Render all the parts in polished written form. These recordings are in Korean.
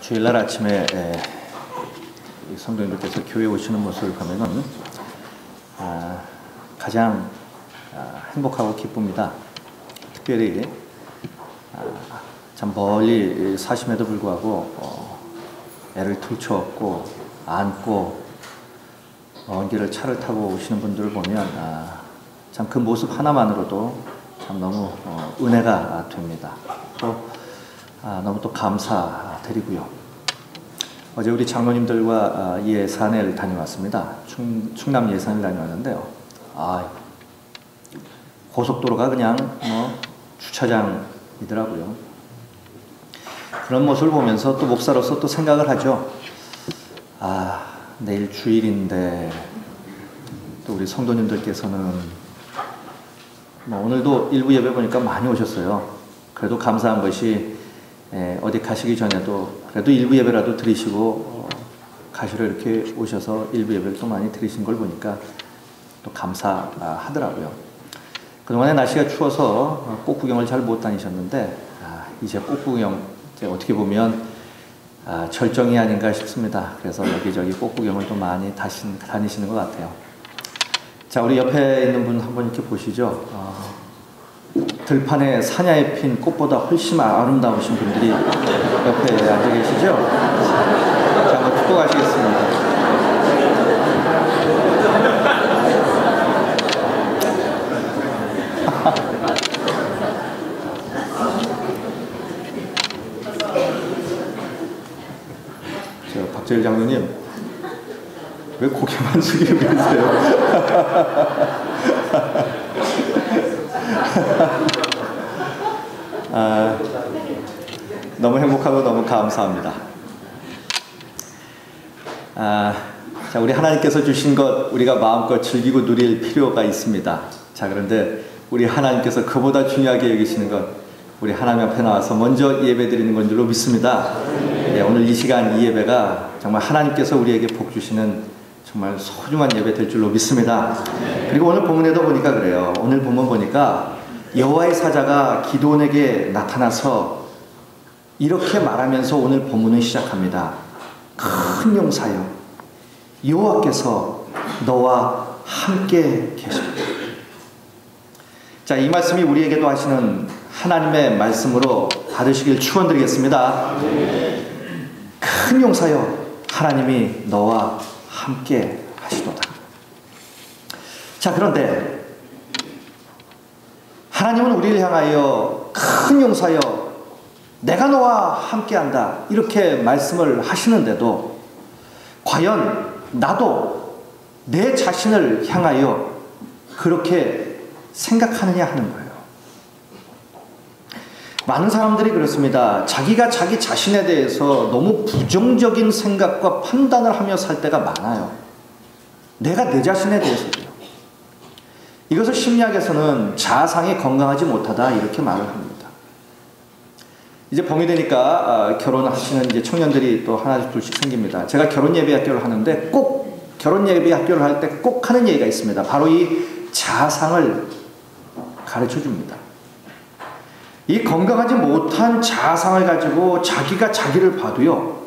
주일날 아침에 성도님들께서 교회에 오시는 모습을 보면은 가장 행복하고 기쁩니다. 특별히 참 멀리 사심에도 불구하고 애를 들쳐업고 안고 먼 길을 차를 타고 오시는 분들을 보면 참 그 모습 하나만으로도 참 너무 은혜가 됩니다. 또 너무 또 감사드리고요. 어제 우리 장로님들과 예산을 다녀왔습니다. 충남 예산을 다녀왔는데요. 고속도로가 그냥 주차장이더라고요. 그런 모습을 보면서 또 목사로서 또 생각을 하죠. 내일 주일인데 또 우리 성도님들께서는 오늘도 일부 예배 보니까 많이 오셨어요. 그래도 감사한 것이 어디 가시기 전에도 그래도 일부 예배라도 드리시고 가시러 이렇게 오셔서 일부 예배를 또 많이 드리신 걸 보니까 또 감사하더라고요. 그동안에 날씨가 추워서 꽃 구경을 잘 못 다니셨는데 이제 꽃 구경 이제 어떻게 보면 절정이 아닌가 싶습니다. 그래서 여기저기 꽃 구경을 또 많이 다니시는 것 같아요. 자, 우리 옆에 있는 분 한번 이렇게 보시죠. 들판에 사냐에 핀 꽃보다 훨씬 아름다우신 분들이 옆에 앉아 계시죠? 자, 한번 듣고 가시겠습니다. 박재일 장로님, 왜 고개만 숙이고 계세요? 너무 행복하고 너무 감사합니다. 자, 우리 하나님께서 주신 것 우리가 마음껏 즐기고 누릴 필요가 있습니다. 자, 그런데 우리 하나님께서 그보다 중요하게 여기시는 것, 우리 하나님 앞에 나와서 먼저 예배 드리는 건 줄로 믿습니다. 오늘 이 시간 이 예배가 정말 하나님께서 우리에게 복 주시는 정말 소중한 예배 될 줄로 믿습니다. 그리고 오늘 본문에도 보니까 그래요. 오늘 본문 보니까 여호와의 사자가 기드온에게 나타나서 이렇게 말하면서 오늘 본문을 시작합니다. 큰 용사여, 여호와께서 너와 함께 계십니다. 자, 이 말씀이 우리에게도 하시는 하나님의 말씀으로 받으시길 축원드리겠습니다. 큰 용사여, 하나님이 너와 함께 하시도다. 자, 그런데 하나님은 우리를 향하여 큰 용사여, 내가 너와 함께한다, 이렇게 말씀을 하시는데도 과연 나도 내 자신을 향하여 그렇게 생각하느냐 하는 거예요. 많은 사람들이 그렇습니다. 자기가 자기 자신에 대해서 너무 부정적인 생각과 판단을 하며 살 때가 많아요. 내가 내 자신에 대해서도요. 이것을 심리학에서는 자아상이 건강하지 못하다, 이렇게 말을 합니다. 이제 봄이 되니까 결혼하시는 이제 청년들이 또 하나 둘씩 생깁니다. 제가 결혼 예배 학교를 하는데 꼭 결혼 예배 학교를 할 때 꼭 하는 얘기가 있습니다. 바로 이 자아상을 가르쳐 줍니다. 이 건강하지 못한 자아상을 가지고 자기가 자기를 봐도요,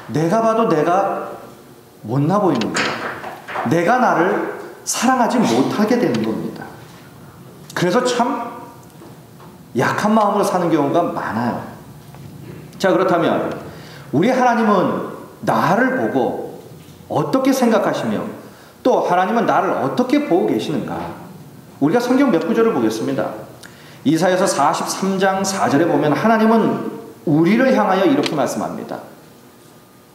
내가 봐도 내가 못나 보이는 거예요. 내가 나를 사랑하지 못하게 되는 겁니다. 그래서 참 약한 마음으로 사는 경우가 많아요. 자, 그렇다면 우리 하나님은 나를 보고 어떻게 생각하시며 또 하나님은 나를 어떻게 보고 계시는가? 우리가 성경 몇 구절을 보겠습니다. 이사야서 43장 4절에 보면 하나님은 우리를 향하여 이렇게 말씀합니다.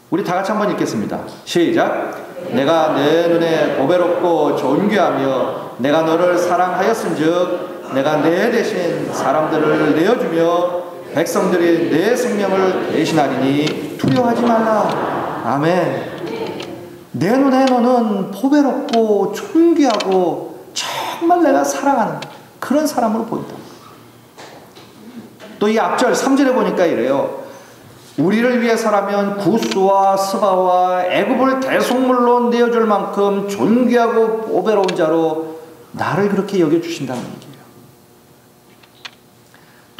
우리 다 같이 한번 읽겠습니다. 시작. 내가 내 눈에 보배롭고 존귀하며 내가 너를 사랑하였은즉 내가 내 대신 사람들을 내어주며 백성들이 내 생명을 대신하리니 두려워하지 말라. 아멘. 내 눈에 너는 보배롭고 존귀하고 정말 내가 사랑하는 그런 사람으로 보인다. 또 이 앞절 3절에 보니까 이래요. 우리를 위해서라면 구스와 스바와 애굽을 대속물로 내어줄 만큼 존귀하고 보배로운 자로 나를 그렇게 여겨주신다는 얘기예요.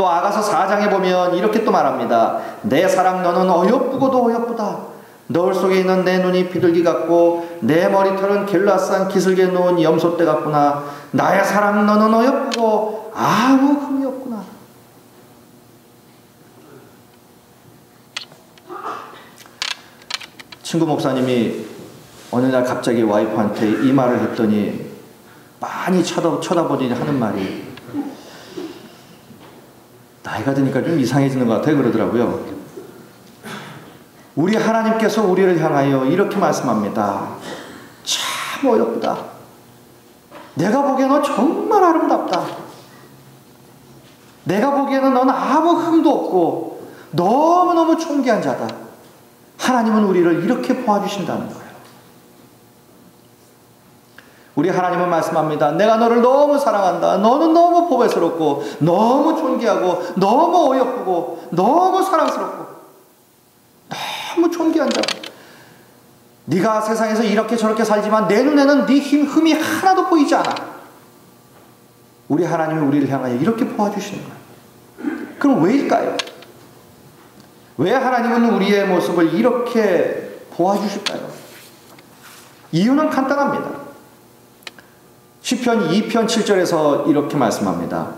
또 아가서 4장에 보면 이렇게 또 말합니다. 내 사랑 너는 어여쁘고도 어여쁘다. 너울 속에 있는 내 눈이 비둘기 같고 내 머리털은 길라싼 기슭에 놓은 염소떼 같구나. 나의 사랑 너는 어여쁘고 아무 흠이 없구나. 친구 목사님이 어느 날 갑자기 와이프한테 이 말을 했더니 많이 쳐다보더니 하는 말이, 나이가 드니까 좀 이상해지는 것 같아요 그러더라고요. 우리 하나님께서 우리를 향하여 이렇게 말씀합니다. 참 어렵다. 내가 보기에는 너 정말 아름답다. 내가 보기에는 너는 아무 흠도 없고 너무너무 존귀한 자다. 하나님은 우리를 이렇게 보아주신다는 거예요. 우리 하나님은 말씀합니다. 내가 너를 너무 사랑한다. 너는 너무 보배스럽고 너무 존귀하고 너무 어여쁘고 너무 사랑스럽고 너무 존귀한 자. 네가 세상에서 이렇게 저렇게 살지만 내 눈에는 네 흠이 하나도 보이지 않아. 우리 하나님이 우리를 향하여 이렇게 보아주시는 거예요. 그럼 왜일까요? 왜 하나님은 우리의 모습을 이렇게 보아주실까요? 이유는 간단합니다. 시편 2편 7절에서 이렇게 말씀합니다.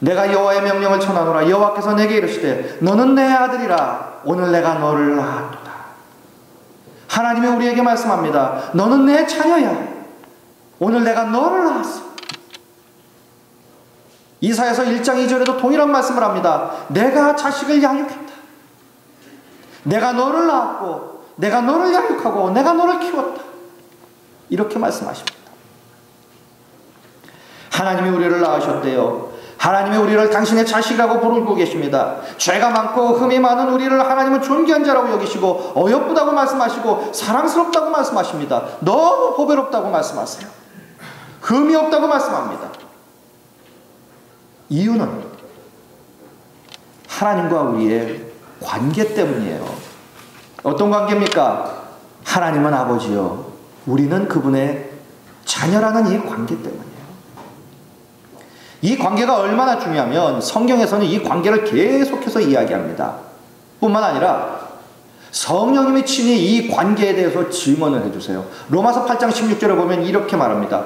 내가 여호와의 명령을 전하노라. 여호와께서 내게 이르시되 너는 내 아들이라. 오늘 내가 너를 낳았도다. 하나님이 우리에게 말씀합니다. 너는 내 자녀야. 오늘 내가 너를 낳았어. 이사야서 1장 2절에도 동일한 말씀을 합니다. 내가 자식을 양육했다. 내가 너를 낳았고 내가 너를 양육하고 내가 너를 키웠다. 이렇게 말씀하십니다. 하나님이 우리를 낳으셨대요. 하나님이 우리를 당신의 자식이라고 부르고 계십니다. 죄가 많고 흠이 많은 우리를 하나님은 존귀한 자라고 여기시고 어여쁘다고 말씀하시고 사랑스럽다고 말씀하십니다. 너무 보배롭다고 말씀하세요. 흠이 없다고 말씀합니다. 이유는 하나님과 우리의 관계 때문이에요. 어떤 관계입니까? 하나님은 아버지요, 우리는 그분의 자녀라는 이 관계 때문이에요. 이 관계가 얼마나 중요하면 성경에서는 이 관계를 계속해서 이야기합니다. 뿐만 아니라 성령님이 친히 이 관계에 대해서 증언을 해주세요. 로마서 8장 16절에 보면 이렇게 말합니다.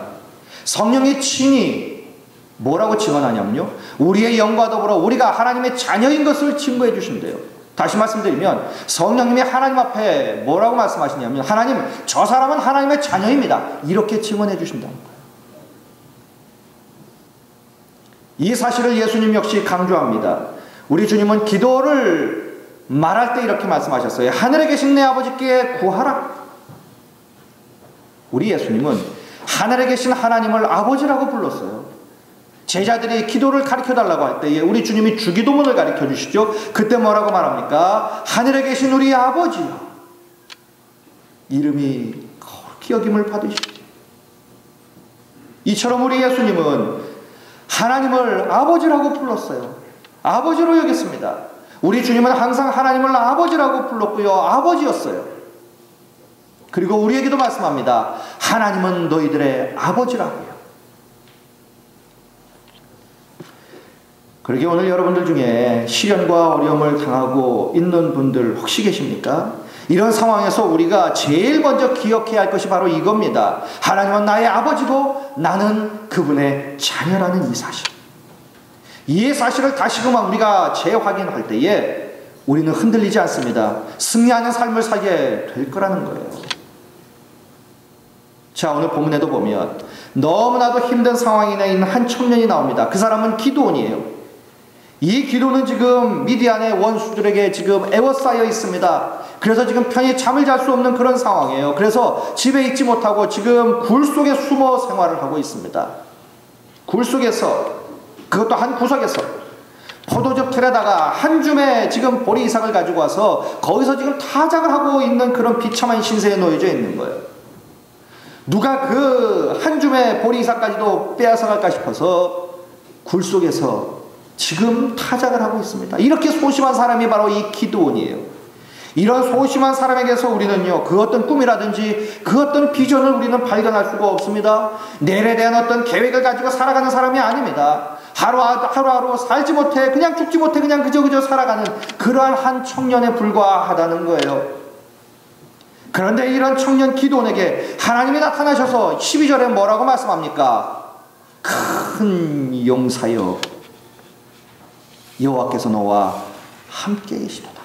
성령이 친히 뭐라고 증언하냐면요, 우리의 영과 더불어 우리가 하나님의 자녀인 것을 증거해 주신대요. 다시 말씀드리면 성령님이 하나님 앞에 뭐라고 말씀하시냐면, 하나님, 저 사람은 하나님의 자녀입니다. 이렇게 증언해 주신다는 거예요. 이 사실을 예수님 역시 강조합니다. 우리 주님은 기도를 말할 때 이렇게 말씀하셨어요. 하늘에 계신 내 아버지께 구하라. 우리 예수님은 하늘에 계신 하나님을 아버지라고 불렀어요. 제자들이 기도를 가르쳐달라고 할 때에 우리 주님이 주기도문을 가르쳐 주시죠. 그때 뭐라고 말합니까? 하늘에 계신 우리 아버지요, 이름이 거룩히 여김을 받으시죠. 이처럼 우리 예수님은 하나님을 아버지라고 불렀어요. 아버지로 여겼습니다. 우리 주님은 항상 하나님을 아버지라고 불렀고요, 아버지였어요. 그리고 우리에게도 말씀합니다. 하나님은 너희들의 아버지라고요. 그러게 오늘 여러분들 중에 시련과 어려움을 당하고 있는 분들 혹시 계십니까? 이런 상황에서 우리가 제일 먼저 기억해야 할 것이 바로 이겁니다. 하나님은 나의 아버지고 나는 그분의 자녀라는 이 사실. 이 사실을 다시금 우리가 재확인할 때에 우리는 흔들리지 않습니다. 승리하는 삶을 살게 될 거라는 거예요. 자, 오늘 본문에도 보면 너무나도 힘든 상황에 있는 한 청년이 나옵니다. 그 사람은 기드온이에요. 이 기도는 지금 미디안의 원수들에게 지금 에워싸여 있습니다. 그래서 지금 편히 잠을 잘 수 없는 그런 상황이에요. 그래서 집에 있지 못하고 지금 굴 속에 숨어 생활을 하고 있습니다. 굴 속에서, 그것도 한 구석에서 포도즙 틀에다가 한 줌의 지금 보리이삭을 가지고 와서 거기서 지금 타작을 하고 있는 그런 비참한 신세에 놓여져 있는 거예요. 누가 그 한 줌의 보리이삭까지도 빼앗아갈까 싶어서 굴 속에서 지금 타작을 하고 있습니다. 이렇게 소심한 사람이 바로 이 기드온이에요. 이런 소심한 사람에게서 우리는요, 그 어떤 꿈이라든지 그 어떤 비전을 우리는 발견할 수가 없습니다. 내일에 대한 어떤 계획을 가지고 살아가는 사람이 아닙니다. 하루하루 살지 못해 그냥 죽지 못해 그냥 그저 살아가는 그러한 한 청년에 불과하다는 거예요. 그런데 이런 청년 기드온에게 하나님이 나타나셔서 12절에 뭐라고 말씀합니까? 큰 용사여 여호와께서 너와 함께 계시도다.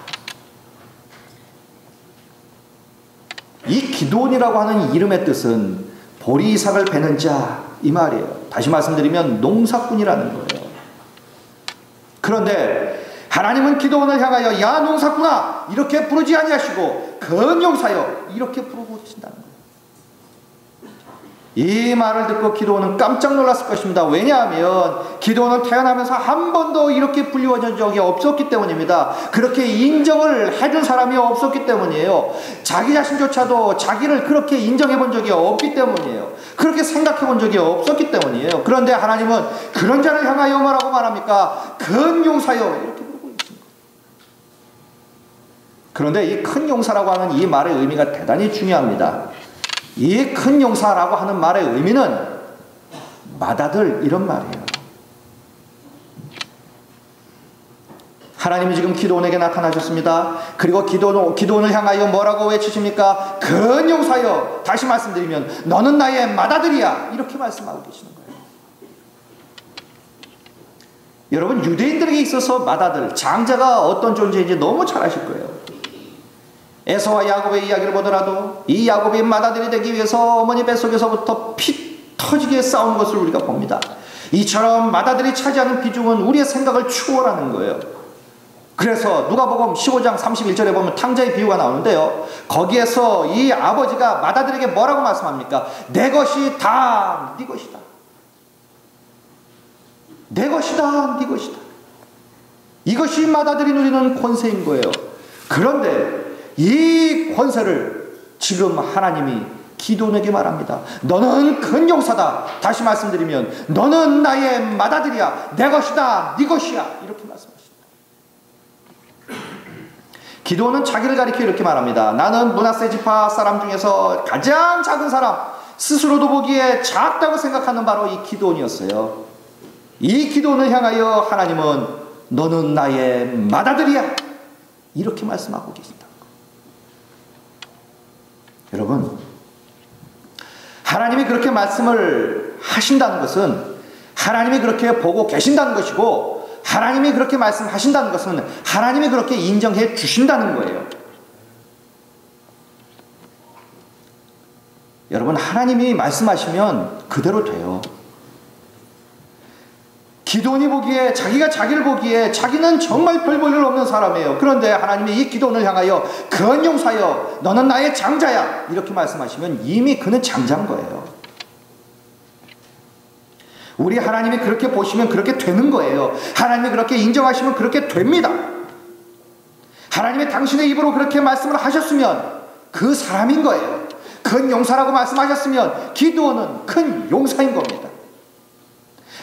이 기드온이라고 하는 이름의 뜻은 보리 이삭을 베는 자 이 말이에요. 다시 말씀드리면 농사꾼이라는 거예요. 그런데 하나님은 기드온을 향하여 야 농사꾼아 이렇게 부르지 아니하시고 큰 용사여 이렇게 부르고 계신다는 거예요. 이 말을 듣고 기드온은 깜짝 놀랐을 것입니다. 왜냐하면 기드온은 태어나면서 한 번도 이렇게 불리워진 적이 없었기 때문입니다. 그렇게 인정을 해준 사람이 없었기 때문이에요. 자기 자신조차도 자기를 그렇게 인정해 본 적이 없기 때문이에요. 그렇게 생각해 본 적이 없었기 때문이에요. 그런데 하나님은 그런 자를 향하여 뭐라고 말합니까? 큰 용사여 이렇게 부르고 있습니다. 그런데 이 큰 용사라고 하는 이 말의 의미가 대단히 중요합니다. 이 큰 용사라고 하는 말의 의미는 맏아들 이런 말이에요. 하나님이 지금 기드온에게 나타나셨습니다. 그리고 기드온을 향하여 뭐라고 외치십니까? 큰 용사여. 다시 말씀드리면 너는 나의 맏아들이야 이렇게 말씀하고 계시는 거예요. 여러분 유대인들에게 있어서 맏아들, 장자가 어떤 존재인지 너무 잘 아실 거예요. 에서와 야곱의 이야기를 보더라도 이 야곱이 맏아들이 되기 위해서 어머니 뱃속에서부터 피 터지게 싸운 것을 우리가 봅니다. 이처럼 맏아들이 차지하는 비중은 우리의 생각을 추월하는 거예요. 그래서 누가복음 15장 31절에 보면 탕자의 비유가 나오는데요. 거기에서 이 아버지가 맏아들에게 뭐라고 말씀합니까? 내 것이 다 네 것이다. 내 것이다 네 것이다. 이것이 맏아들이 누리는 권세인 거예요. 그런데 이 권세를 지금 하나님이 기드온에게 말합니다. 너는 큰 용사다. 다시 말씀드리면 너는 나의 맏아들이야. 내 것이다 네 것이야 이렇게 말씀하십니다. 기드온은 자기를 가리켜 이렇게 말합니다. 나는 므낫세 지파 사람 중에서 가장 작은 사람, 스스로도 보기에 작다고 생각하는 바로 이 기드온이었어요. 이 기드온을 향하여 하나님은 너는 나의 맏아들이야 이렇게 말씀하고 계신다. 여러분, 하나님이 그렇게 말씀을 하신다는 것은 하나님이 그렇게 보고 계신다는 것이고, 하나님이 그렇게 말씀하신다는 것은 하나님이 그렇게 인정해 주신다는 거예요. 여러분, 하나님이 말씀하시면 그대로 돼요. 기드온이 보기에, 자기가 자기를 보기에 자기는 정말 별 볼 일 없는 사람이에요. 그런데 하나님이 이 기드온을 향하여 큰 용사여 너는 나의 장자야 이렇게 말씀하시면 이미 그는 장자인 거예요. 우리 하나님이 그렇게 보시면 그렇게 되는 거예요. 하나님이 그렇게 인정하시면 그렇게 됩니다. 하나님이 당신의 입으로 그렇게 말씀을 하셨으면 그 사람인 거예요. 큰 용사라고 말씀하셨으면 기드온은 큰 용사인 겁니다.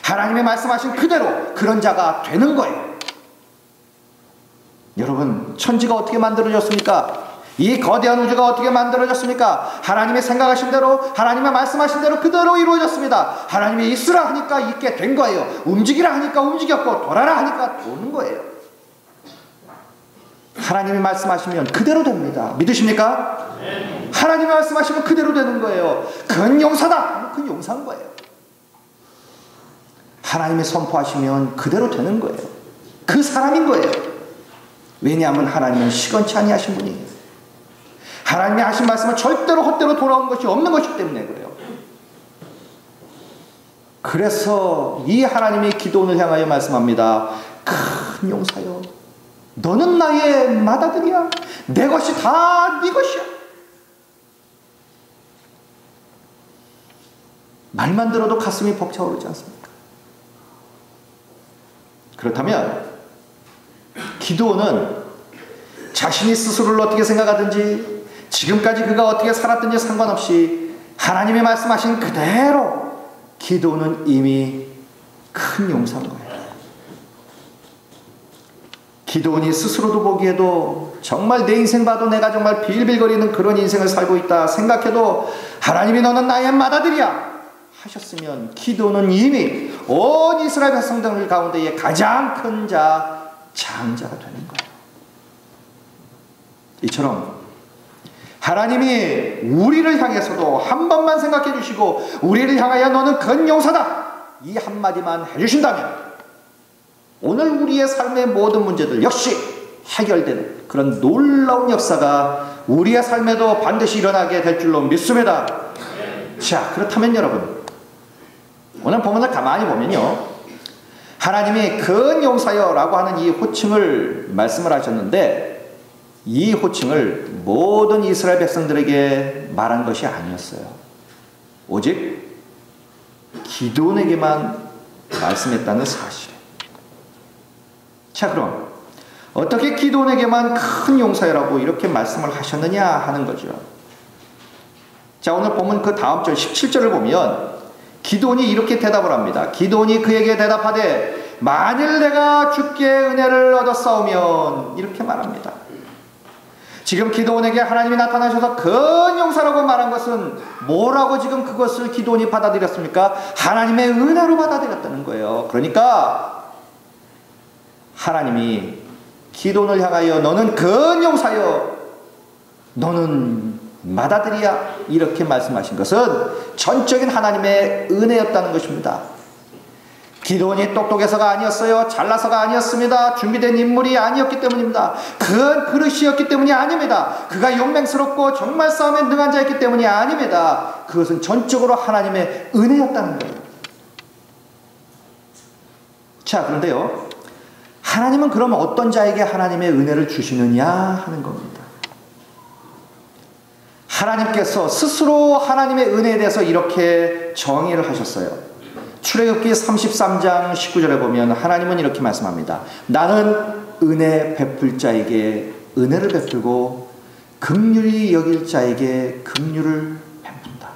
하나님의 말씀하신 그대로 그런 자가 되는 거예요. 여러분, 천지가 어떻게 만들어졌습니까? 이 거대한 우주가 어떻게 만들어졌습니까? 하나님의 생각하신 대로, 하나님의 말씀하신 대로 그대로 이루어졌습니다. 하나님이 있으라 하니까 있게 된 거예요. 움직이라 하니까 움직였고, 돌아라 하니까 도는 거예요. 하나님이 말씀하시면 그대로 됩니다. 믿으십니까? 네. 하나님이 말씀하시면 그대로 되는 거예요. 큰 용사다! 큰 용사인 거예요. 하나님이 선포하시면 그대로 되는 거예요. 그 사람인 거예요. 왜냐하면 하나님은 시건치 아니하신 분이에요. 하나님이 하신 말씀은 절대로 헛되로 돌아온 것이 없는 것이기 때문에 그래요. 그래서 이 하나님이 기드온을 향하여 말씀합니다. 큰 용사여 너는 나의 맏아들이야. 내 것이 다 네 것이야. 말만 들어도 가슴이 벅차오르지 않습니까? 그렇다면 기드온은 자신이 스스로를 어떻게 생각하든지 지금까지 그가 어떻게 살았든지 상관없이 하나님이 말씀하신 그대로 기드온은 이미 큰 용사인 거예요. 기드온이 스스로도 보기에도 정말 내 인생 봐도 내가 정말 빌빌거리는 그런 인생을 살고 있다 생각해도 하나님이 너는 나의 맏아들이야 하셨으면 기드온은 이미 온 이스라엘 백성들 가운데에 가장 큰 자, 장자가 되는 거예요. 이처럼 하나님이 우리를 향해서도 한 번만 생각해 주시고 우리를 향하여 너는 큰 용사다, 이 한마디만 해주신다면 오늘 우리의 삶의 모든 문제들 역시 해결되는 그런 놀라운 역사가 우리의 삶에도 반드시 일어나게 될 줄로 믿습니다. 자, 그렇다면 여러분, 오늘 본문을 가만히 보면요, 하나님이 큰 용사여 라고 하는 이 호칭을 말씀을 하셨는데, 이 호칭을 모든 이스라엘 백성들에게 말한 것이 아니었어요. 오직 기드온에게만 말씀했다는 사실. 자, 그럼 어떻게 기드온에게만 큰 용사여라고 이렇게 말씀을 하셨느냐 하는 거죠. 자, 오늘 보면 그 다음 절 17절을 보면 기드온이 이렇게 대답을 합니다. 기드온이 그에게 대답하되 만일 내가 주께 은혜를 얻었사오면, 이렇게 말합니다. 지금 기드온에게 하나님이 나타나셔서 큰 용사라고 말한 것은 뭐라고 지금 그것을 기드온이 받아들였습니까? 하나님의 은혜로 받아들였다는 거예요. 그러니까 하나님이 기드온을 향하여 너는 큰 용사여, 너는 맏아들이야, 이렇게 말씀하신 것은 전적인 하나님의 은혜였다는 것입니다. 기드온이 똑똑해서가 아니었어요. 잘나서가 아니었습니다. 준비된 인물이 아니었기 때문입니다. 큰 그릇이었기 때문이 아닙니다. 그가 용맹스럽고 정말 싸움에 능한 자였기 때문이 아닙니다. 그것은 전적으로 하나님의 은혜였다는 거예요. 자, 그런데요, 하나님은 그럼 어떤 자에게 하나님의 은혜를 주시느냐 하는 겁니다. 하나님께서 스스로 하나님의 은혜에 대해서 이렇게 정의를 하셨어요. 출애굽기 33장 19절에 보면 하나님은 이렇게 말씀합니다. 나는 은혜 베풀 자에게 은혜를 베풀고 긍휼히 여길 자에게 긍휼을 베푼다.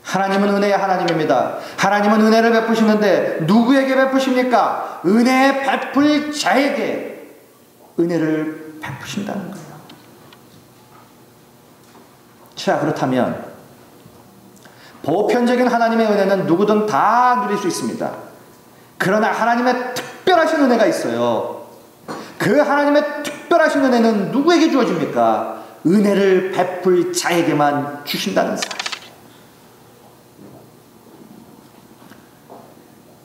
하나님은 은혜의 하나님입니다. 하나님은 은혜를 베푸시는데 누구에게 베푸십니까? 은혜 베풀 자에게 은혜를 베푸신다는 거예요. 자, 그렇다면 보편적인 하나님의 은혜는 누구든 다 누릴 수 있습니다. 그러나 하나님의 특별하신 은혜가 있어요. 그 하나님의 특별하신 은혜는 누구에게 주어집니까? 은혜를 베풀 자에게만 주신다는 사실.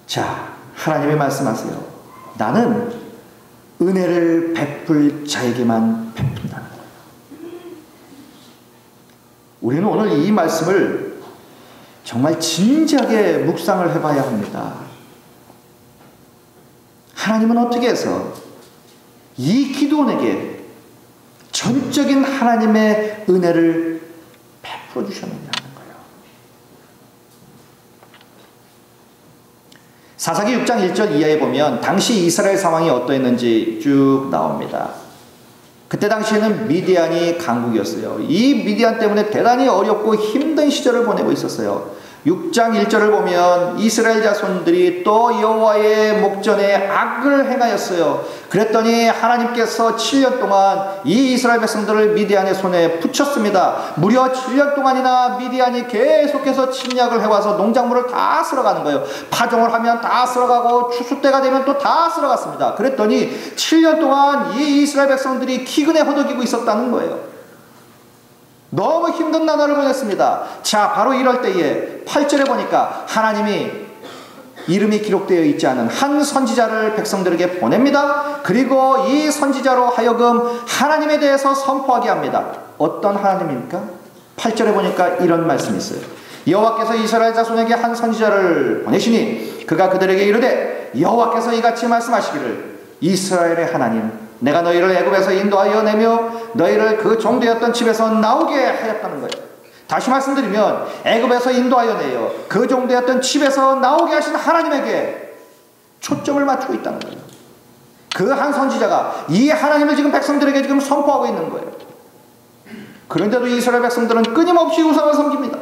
자, 하나님이 말씀하세요. 나는 은혜를 베풀 자에게만 베푼다는 거예요. 우리는 오늘 이 말씀을 정말 진지하게 묵상을 해봐야 합니다. 하나님은 어떻게 해서 이 기드온에게 전적인 하나님의 은혜를 베풀어 주셨느냐 하는 거예요. 사사기 6장 1절 이하에 보면 당시 이스라엘 상황이 어떠했는지 쭉 나옵니다. 그때 당시에는 미디안이 강국이었어요. 이 미디안 때문에 대단히 어렵고 힘든 시절을 보내고 있었어요. 6장 1절을 보면 이스라엘 자손들이 또 여호와의 목전에 악을 행하였어요. 그랬더니 하나님께서 7년 동안 이 이스라엘 백성들을 미디안의 손에 붙였습니다. 무려 7년 동안이나 미디안이 계속해서 침략을 해와서 농작물을 다 쓸어가는 거예요. 파종을 하면 다 쓸어가고 추수 때가 되면 또 다 쓸어갔습니다. 그랬더니 7년 동안 이 이스라엘 백성들이 기근에 허덕이고 있었다는 거예요. 너무 힘든 나날을 보냈습니다. 자, 바로 이럴 때에 8절에 보니까 하나님이 이름이 기록되어 있지 않은 한 선지자를 백성들에게 보냅니다. 그리고 이 선지자로 하여금 하나님에 대해서 선포하게 합니다. 어떤 하나님입니까? 8절에 보니까 이런 말씀이 있어요. 여호와께서 이스라엘 자손에게 한 선지자를 보내시니 그가 그들에게 이르되 여호와께서 이같이 말씀하시기를 이스라엘의 하나님 내가 너희를 애굽에서 인도하여 내며 너희를 그 종되었던 집에서 나오게 하였다는 거예요. 다시 말씀드리면 애굽에서 인도하여 내어 그 종되었던 집에서 나오게 하신 하나님에게 초점을 맞추고 있다는 거예요. 그 한 선지자가 이 하나님을 지금 백성들에게 지금 선포하고 있는 거예요. 그런데도 이스라엘 백성들은 끊임없이 우상을 섬깁니다.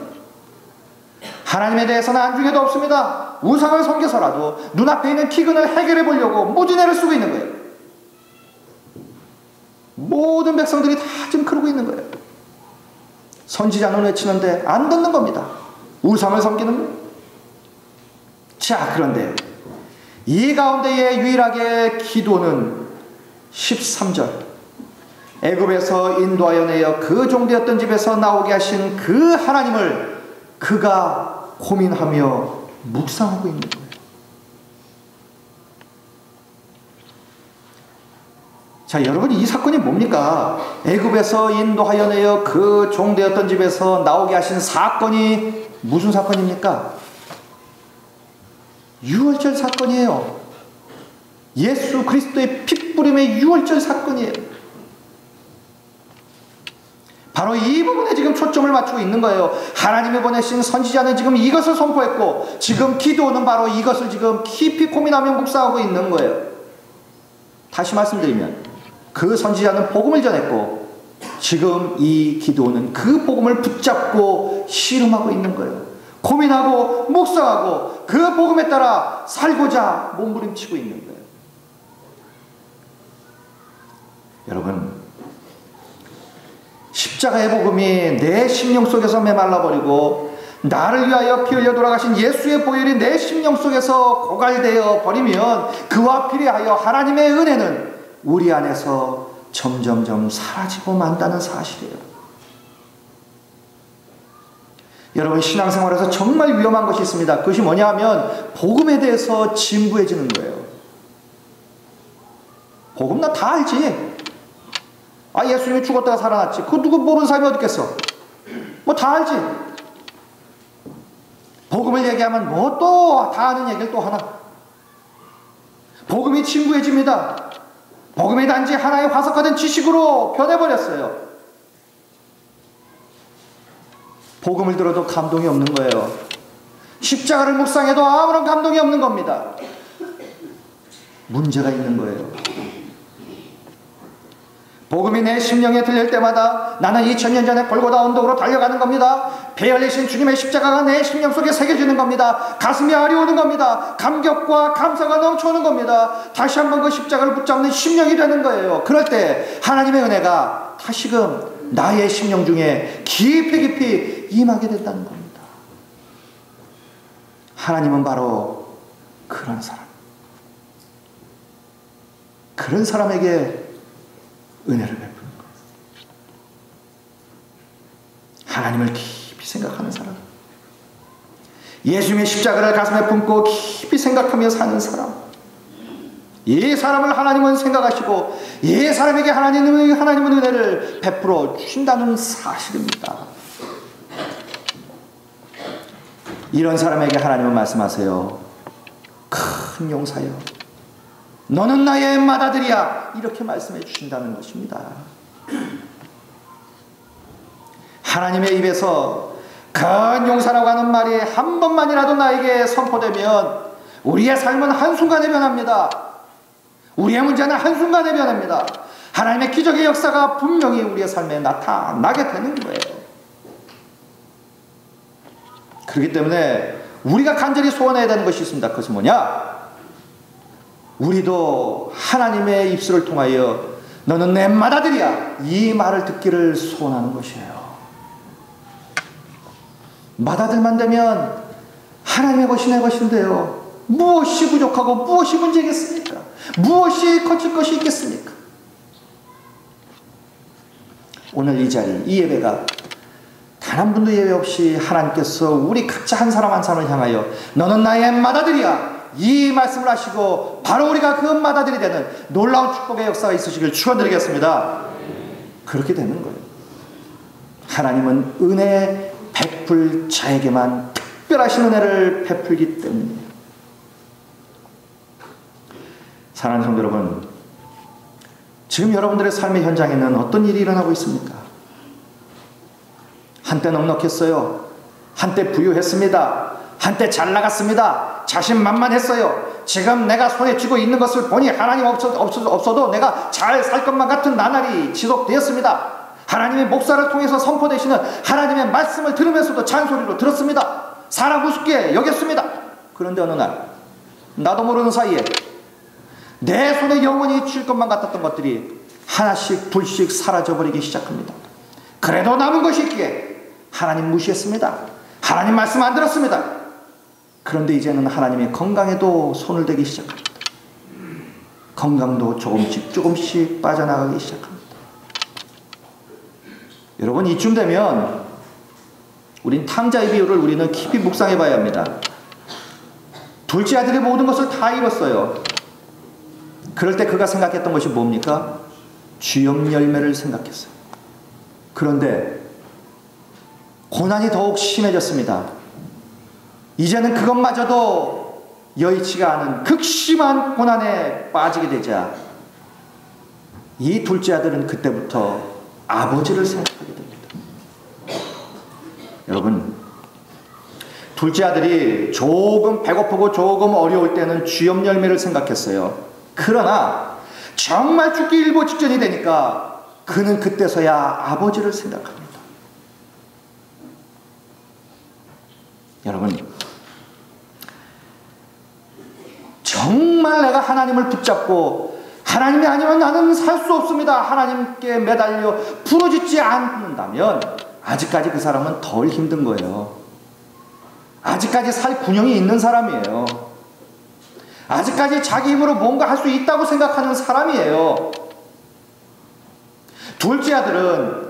하나님에 대해서는 안중에도 없습니다. 우상을 섬겨서라도 눈앞에 있는 기근을 해결해 보려고 무진애를 쓰고 있는 거예요. 모든 백성들이 다 지금 그러고 있는 거예요. 선지자는 외치는데 안 듣는 겁니다. 우상을 섬기는 거예요. 자, 그런데 이 가운데에 유일하게 기도는 13절, 애굽에서 인도하여 내어 그 종되었던 집에서 나오게 하신 그 하나님을 그가 고민하며 묵상하고 있는 거예요. 자, 여러분, 이 사건이 뭡니까? 애굽에서 인도하여 내어 그 종되었던 집에서 나오게 하신 사건이 무슨 사건입니까? 유월절 사건이에요. 예수 그리스도의 핏부림의 유월절 사건이에요. 바로 이 부분에 지금 초점을 맞추고 있는 거예요. 하나님이 보내신 선지자는 지금 이것을 선포했고, 지금 기도는 바로 이것을 지금 깊이 고민하며 묵상하고 있는 거예요. 다시 말씀드리면, 그 선지자는 복음을 전했고, 지금 이 기도는 그 복음을 붙잡고 씨름하고 있는 거예요. 고민하고 묵상하고 그 복음에 따라 살고자 몸부림치고 있는 거예요. 여러분, 십자가의 복음이 내 심령 속에서 메말라버리고 나를 위하여 피 흘려 돌아가신 예수의 보혈이 내 심령 속에서 고갈되어 버리면 그와 비례하여 하나님의 은혜는 우리 안에서 점점점 사라지고 만다는 사실이에요. 여러분, 신앙생활에서 정말 위험한 것이 있습니다. 그것이 뭐냐 하면 복음에 대해서 진부해지는 거예요. 복음 나 다 알지. 예수님이 죽었다가 살아났지. 그거 누구 모르는 사람이 어디 있겠어. 뭐 다 알지. 복음을 얘기하면 뭐 또 다 아는 얘기를 또 하나. 복음이 진부해집니다. 복음이 단지 하나의 화석화된 지식으로 변해버렸어요. 복음을 들어도 감동이 없는 거예요. 십자가를 묵상해도 아무런 감동이 없는 겁니다. 문제가 있는 거예요. 복음이 내 심령에 들릴 때마다 나는 2000년 전에 골고다 언덕으로 달려가는 겁니다. 배 열리신 주님의 십자가가 내 심령 속에 새겨지는 겁니다. 가슴이 아려오는 겁니다. 감격과 감사가 넘쳐오는 겁니다. 다시 한번 그 십자가를 붙잡는 심령이 되는 거예요. 그럴 때 하나님의 은혜가 다시금 나의 심령 중에 깊이 임하게 된다는 겁니다. 하나님은 바로 그런 사람, 그런 사람에게 은혜를 베푸는 거예요. 하나님을 깊이 생각하는 사람, 예수님의 십자가를 가슴에 품고 깊이 생각하며 사는 사람, 이 사람을 하나님은 생각하시고 이 사람에게 하나님은 은혜를 베풀어 주신다는 사실입니다. 이런 사람에게 하나님은 말씀하세요. 큰 용사여, 너는 나의 맏아들이야. 이렇게 말씀해 주신다는 것입니다. 하나님의 입에서 큰 용사라고 하는 말이 한 번만이라도 나에게 선포되면 우리의 삶은 한순간에 변합니다. 우리의 문제는 한순간에 변합니다. 하나님의 기적의 역사가 분명히 우리의 삶에 나타나게 되는 거예요. 그렇기 때문에 우리가 간절히 소원해야 되는 것이 있습니다. 그것은 뭐냐? 우리도 하나님의 입술을 통하여 너는 내 맏아들이야, 이 말을 듣기를 소원하는 것이에요. 맏아들만 되면 하나님의 것이 내 것인데요, 무엇이 부족하고 무엇이 문제겠습니까? 무엇이 거칠 것이 있겠습니까? 오늘 이 자리, 이 예배가 단 한 분도 예외 없이 하나님께서 우리 각자 한 사람 한 사람을 향하여 너는 나의 맏아들이야, 이 말씀을 하시고 바로 우리가 그 맏아들이 되는 놀라운 축복의 역사가 있으시길 축원드리겠습니다. 그렇게 되는 거예요. 하나님은 은혜 베풀 자에게만 특별하신 은혜를 베풀기 때문이에요. 사랑하는 성도 여러분, 지금 여러분들의 삶의 현장에는 어떤 일이 일어나고 있습니까? 한때 넉넉했어요. 한때 부유했습니다. 한때 잘 나갔습니다. 자신만만했어요. 지금 내가 손에 쥐고 있는 것을 보니 하나님 없어도 내가 잘 살 것만 같은 나날이 지속되었습니다. 하나님의 목사를 통해서 선포되시는 하나님의 말씀을 들으면서도 잔소리로 들었습니다. 사람 우습게 여겼습니다. 그런데 어느 날 나도 모르는 사이에 내 손에 영원히 쥘 것만 같았던 것들이 하나씩 둘씩 사라져버리기 시작합니다. 그래도 남은 것이 있기에 하나님 무시했습니다. 하나님 말씀 안 들었습니다. 그런데 이제는 하나님의 건강에도 손을 대기 시작합니다. 건강도 조금씩 빠져나가기 시작합니다. 여러분, 이쯤 되면 우린 탕자의 비유를 우리는 깊이 묵상해 봐야 합니다. 둘째 아들이 모든 것을 다 잃었어요. 그럴 때 그가 생각했던 것이 뭡니까? 쥐염 열매를 생각했어요. 그런데 고난이 더욱 심해졌습니다. 이제는 그것마저도 여의치가 않은 극심한 고난에 빠지게 되자 이 둘째 아들은 그때부터 아버지를 생각하게 됩니다. 여러분, 둘째 아들이 조금 배고프고 조금 어려울 때는 쥐염 열매를 생각했어요. 그러나 정말 죽기 일보 직전이 되니까 그는 그때서야 아버지를 생각합니다. 여러분, 정말 내가 하나님을 붙잡고 하나님이 아니면 나는 살 수 없습니다, 하나님께 매달려 부르짖지 않는다면 아직까지 그 사람은 덜 힘든 거예요. 아직까지 살 군형이 있는 사람이에요. 아직까지 자기 힘으로 뭔가 할 수 있다고 생각하는 사람이에요. 둘째 아들은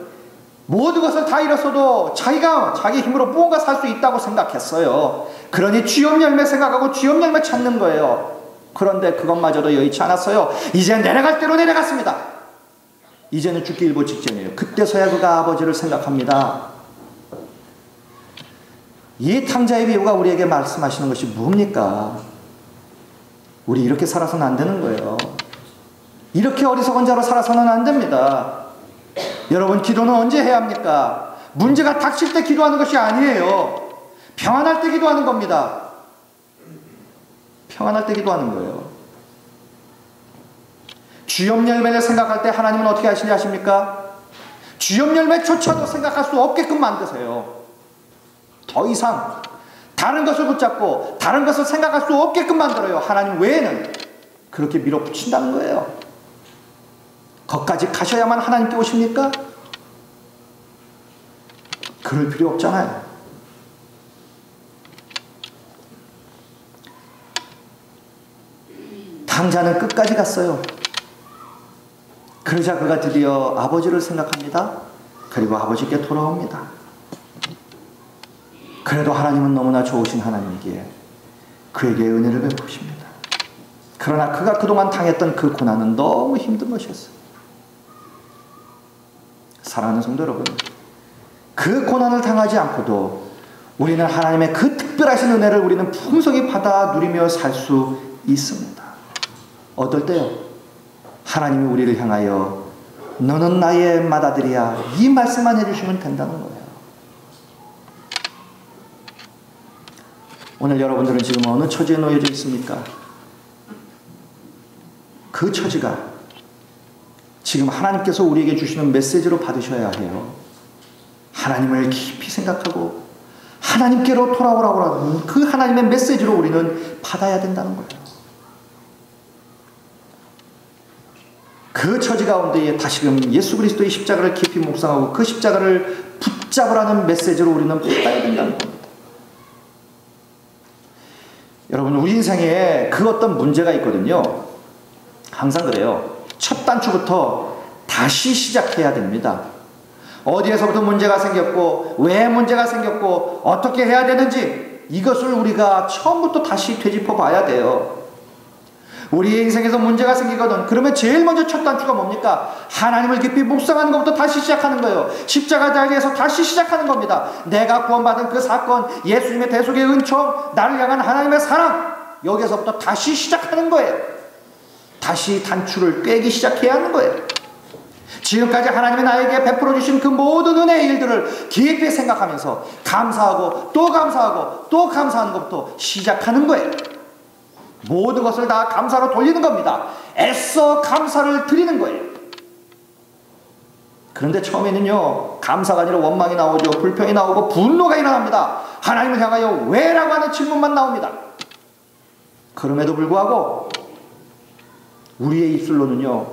모든 것을 다 잃었어도 자기가 자기 힘으로 무언가 살 수 있다고 생각했어요. 그러니 쥐염 열매 생각하고 쥐염 열매 찾는 거예요. 그런데 그것마저도 여의치 않았어요. 이제 내려갈 대로 내려갔습니다. 이제는 죽기 일보 직전이에요. 그때서야 그가 아버지를 생각합니다. 이 탕자의 비유가 우리에게 말씀하시는 것이 뭡니까? 우리 이렇게 살아서는 안 되는 거예요. 이렇게 어리석은 자로 살아서는 안 됩니다. 여러분, 기도는 언제 해야 합니까? 문제가 닥칠 때 기도하는 것이 아니에요. 평안할 때 기도하는 겁니다. 평안할 때 기도하는 거예요. 쥐염 열매를 생각할 때 하나님은 어떻게 하시는지 아십니까? 쥐염 열매조차도 생각할 수 없게끔 만드세요. 더 이상 다른 것을 붙잡고 다른 것을 생각할 수 없게끔 만들어요. 하나님 외에는. 그렇게 밀어붙인다는 거예요. 거기까지 가셔야만 하나님께 오십니까? 그럴 필요 없잖아요. 탕자는 끝까지 갔어요. 그러자 그가 드디어 아버지를 생각합니다. 그리고 아버지께 돌아옵니다. 그래도 하나님은 너무나 좋으신 하나님이기에 그에게 은혜를 베푸십니다. 그러나 그가 그동안 당했던 그 고난은 너무 힘든 것이었어요. 사랑하는 성도 여러분, 그 고난을 당하지 않고도 우리는 하나님의 그 특별하신 은혜를 우리는 풍성히 받아 누리며 살 수 있습니다. 어떨 때요? 하나님이 우리를 향하여 너는 나의 맏아들이야, 이 말씀만 해주시면 된다는 거예요. 오늘 여러분들은 지금 어느 처지에 놓여져 있습니까? 그 처지가 지금 하나님께서 우리에게 주시는 메시지로 받으셔야 해요. 하나님을 깊이 생각하고 하나님께로 돌아오라고 하는 그 하나님의 메시지로 우리는 받아야 된다는 거예요. 그 처지 가운데에 다시금 예수 그리스도의 십자가를 깊이 묵상하고 그 십자가를 붙잡으라는 메시지로 우리는 받아야 된다는 겁니다. 여러분, 우리 인생에 그 어떤 문제가 있거든요. 항상 그래요. 첫 단추부터 다시 시작해야 됩니다. 어디에서부터 문제가 생겼고 왜 문제가 생겼고 어떻게 해야 되는지 이것을 우리가 처음부터 다시 되짚어 봐야 돼요. 우리의 인생에서 문제가 생기거든. 그러면 제일 먼저 첫 단추가 뭡니까? 하나님을 깊이 묵상하는 것부터 다시 시작하는 거예요. 십자가 자리에서 다시 시작하는 겁니다. 내가 구원받은 그 사건, 예수님의 대속의 은총, 나를 향한 하나님의 사랑, 여기서부터 다시 시작하는 거예요. 다시 단추를 꿰기 시작해야 하는 거예요. 지금까지 하나님이 나에게 베풀어 주신 그 모든 은혜의 일들을 깊이 생각하면서 감사하고 또 감사하고 또 감사하는 것부터 시작하는 거예요. 모든 것을 다 감사로 돌리는 겁니다. 애써 감사를 드리는 거예요. 그런데 처음에는요, 감사가 아니라 원망이 나오죠. 불평이 나오고 분노가 일어납니다. 하나님을 향하여 왜? 라고 하는 질문만 나옵니다. 그럼에도 불구하고 우리의 입술로는요,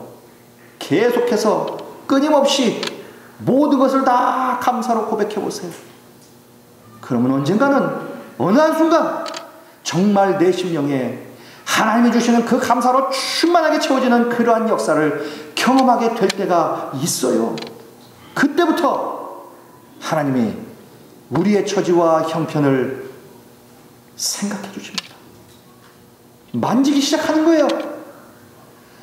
계속해서 끊임없이 모든 것을 다 감사로 고백해 보세요. 그러면 언젠가는 어느 한순간 정말 내 심령에 하나님이 주시는 그 감사로 충만하게 채워지는 그러한 역사를 경험하게 될 때가 있어요. 그때부터 하나님이 우리의 처지와 형편을 생각해 주십니다. 만지기 시작하는 거예요.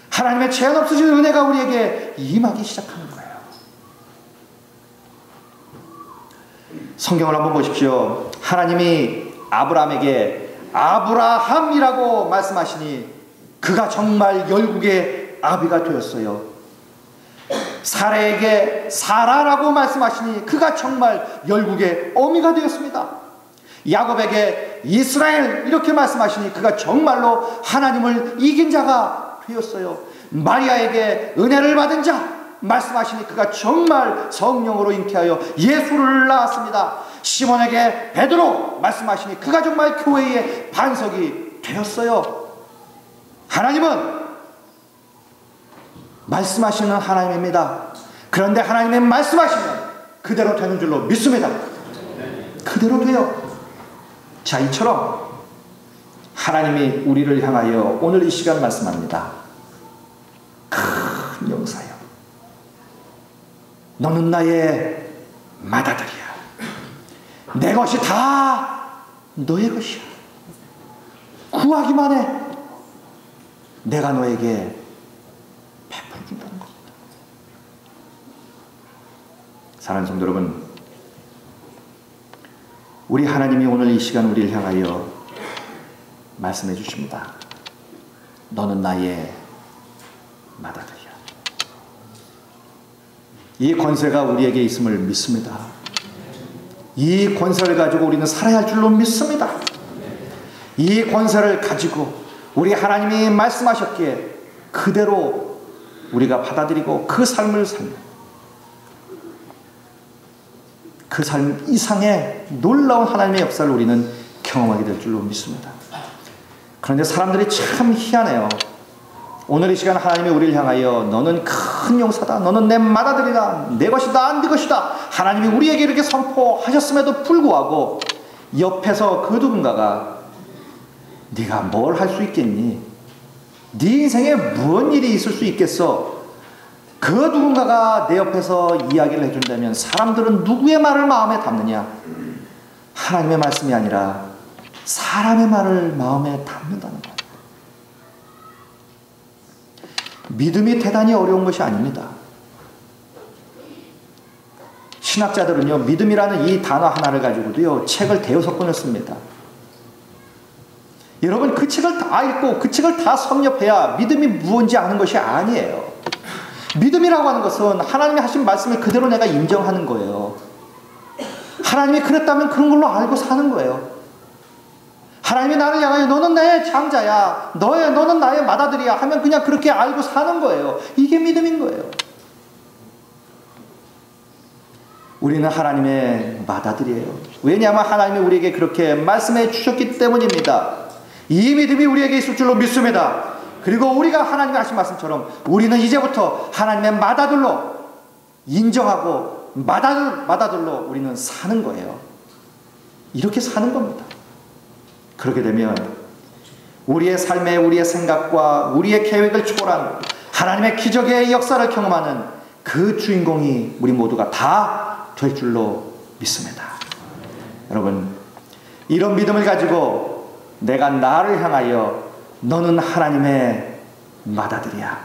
하나님의 제한 없으신 은혜가 우리에게 임하기 시작하는 거예요. 성경을 한번 보십시오. 하나님이 아브라함에게 아브라함이라고 말씀하시니 그가 정말 열국의 아비가 되었어요. 사라에게 사라라고 말씀하시니 그가 정말 열국의 어미가 되었습니다. 야곱에게 이스라엘 이렇게 말씀하시니 그가 정말로 하나님을 이긴 자가 되었어요. 마리아에게 은혜를 받은 자 말씀하시니 그가 정말 성령으로 잉태하여 예수를 낳았습니다. 시몬에게 베드로 말씀하시니 그가 정말 교회의 반석이 되었어요. 하나님은 말씀하시는 하나님입니다. 그런데 하나님의 말씀하시면 그대로 되는 줄로 믿습니다. 그대로 돼요. 자, 이처럼 하나님이 우리를 향하여 오늘 이 시간 말씀합니다. 큰 용사여, 너는 나의 맏아들이야. 내 것이 다 너의 것이야. 구하기만 해. 내가 너에게 베풀어 준다는 겁니다. 사랑하는 성도 여러분, 우리 하나님이 오늘 이 시간 우리를 향하여 말씀해 주십니다. 너는 나의 맏아들이야. 이 권세가 우리에게 있음을 믿습니다. 이 권세를 가지고 우리는 살아야 할 줄로 믿습니다. 이 권세를 가지고 우리 하나님이 말씀하셨기에 그대로 우리가 받아들이고 그 삶을 살며 그 삶 이상의 놀라운 하나님의 역사를 우리는 경험하게 될 줄로 믿습니다. 그런데 사람들이 참 희한해요. 오늘 이 시간 하나님이 우리를 향하여 너는 큰 용사다, 너는 내 맏아들이다, 내 것이다, 네 것이다, 하나님이 우리에게 이렇게 선포하셨음에도 불구하고 옆에서 그 누군가가 네가 뭘 할 수 있겠니? 네 인생에 무슨 일이 있을 수 있겠어? 그 누군가가 내 옆에서 이야기를 해준다면 사람들은 누구의 말을 마음에 담느냐? 하나님의 말씀이 아니라 사람의 말을 마음에 담는다는 것. 믿음이 대단히 어려운 것이 아닙니다. 신학자들은요, 믿음이라는 이 단어 하나를 가지고도요, 책을 대여섯 권을 씁니다. 여러분, 그 책을 다 읽고 그 책을 다 섭렵해야 믿음이 무엇인지 아는 것이 아니에요. 믿음이라고 하는 것은 하나님이 하신 말씀을 그대로 내가 인정하는 거예요. 하나님이 그랬다면 그런 걸로 알고 사는 거예요. 하나님이 나를 향하여 너는 나의 장자야, 너는 나의 맏아들이야 하면 그냥 그렇게 알고 사는 거예요. 이게 믿음인 거예요. 우리는 하나님의 맏아들이에요. 왜냐하면 하나님이 우리에게 그렇게 말씀해 주셨기 때문입니다. 이 믿음이 우리에게 있을 줄로 믿습니다. 그리고 우리가 하나님이 하신 말씀처럼 우리는 이제부터 하나님의 맏아들로 인정하고 맏아들로 우리는 사는 거예요. 이렇게 사는 겁니다. 그렇게 되면 우리의 삶에 우리의 생각과 우리의 계획을 초월한 하나님의 기적의 역사를 경험하는 그 주인공이 우리 모두가 다 될 줄로 믿습니다. 여러분, 이런 믿음을 가지고 내가 나를 향하여 너는 하나님의 맏아들이야,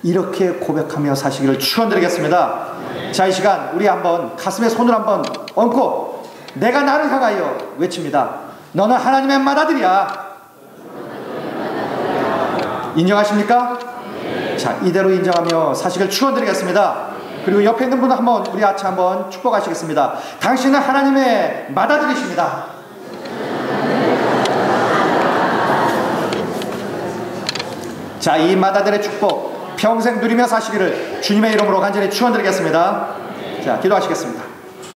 이렇게 고백하며 사시기를 축원드리겠습니다. 자, 이 시간 우리 한번 가슴에 손을 한번 얹고 내가 나를 향하여 외칩니다. 너는 하나님의 맏아들이야. 인정하십니까? 자, 이대로 인정하며 사시기를 축원드리겠습니다. 그리고 옆에 있는 분은 한번 우리 같이 한번 축복하시겠습니다. 당신은 하나님의 맏아들이십니다. 자, 이 맏아들의 축복 평생 누리며 사시기를 주님의 이름으로 간절히 축원드리겠습니다. 자, 기도하시겠습니다.